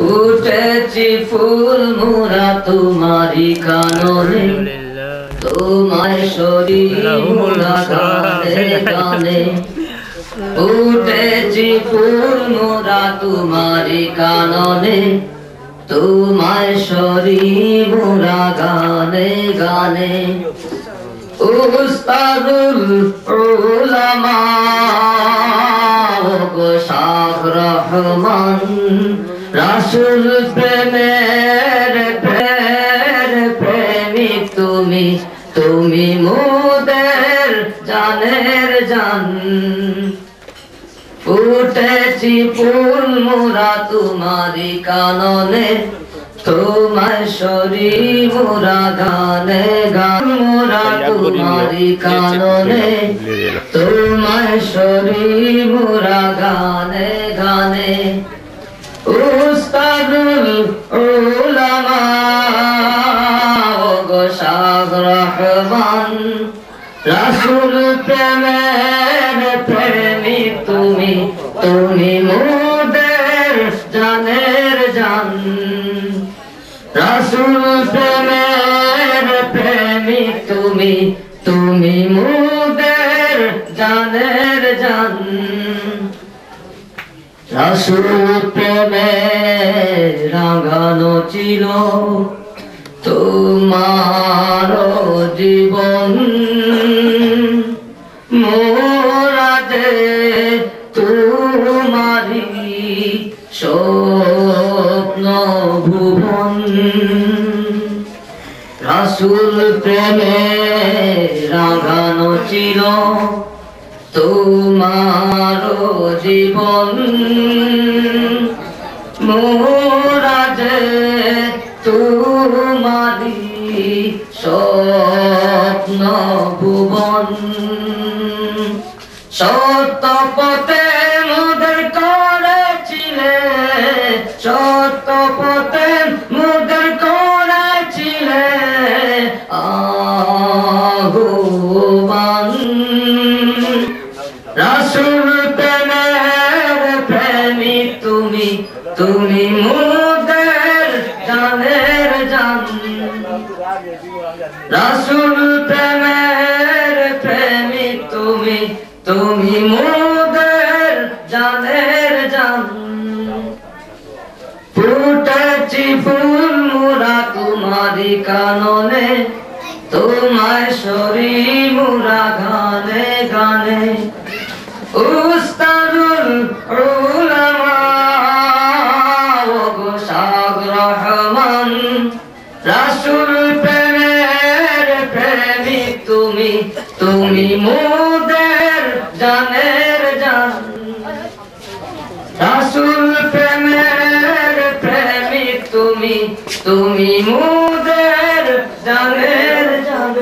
ফুটেছি ফুল মোরা তোমারি কাননে, তোমার শরীর মোরা গানে গানে। ফুটেছি ফুল মোরা তোমারি কাননে, তোমার শরীর মোরা গানে গানে। উস্তাদুল উলামা গো শাহ রহমান, রাসূল প্রেমের প্রেমিক তুমি, তুমি মোদের জানের জান। ফুটেছি ফুল মোরা তোমারি কাননে, তোমার শরীর মোরা গানে গান। মোরা তোমারি কাননে, তোমার শরীর মোরা গানে গানে। উস্তাদুল উলামা গো শাহ রহমান, রাসূল প্রেমের প্রেমিক তুমি, তুমি মোদের জানের জান। রাসূল প্রেমের প্রেমিক তুমি, তুমি মোদের জানের জান। রাসূল প্রেমে রাঙানো ছিল তোমার জীবন, মোরা যে তোমারি স্বপ্ন ভুবন। রাসূল প্রেমে রাঙানো ছিল তোমার জীবন, মোরা যে তোমারি স্বপ্ন ভুবন। সত্য পথে মোদের করেছিলে, সত্য পথে মোদের করেছিলে আহ্বান। রাসূল প্রেমের প্রেমিক তুমি, তুমি মোদের জানের জান। রাসূল প্রেমের প্রেমিক তুমি, তুমি মোদের জানের জান। ফুটেছি ফুল মোরা তোমারি কাননে, তোমার শরীর মোরা গানে গানে। উস্তাদুল উলামা গো শাহ রহমান, রাসূল প্রেমের প্রেমিক তুমি, তুমি মোদের জানের জান। রাসূল প্রেমের প্রেমিক তুমি, তুমি মোদের জানের জান।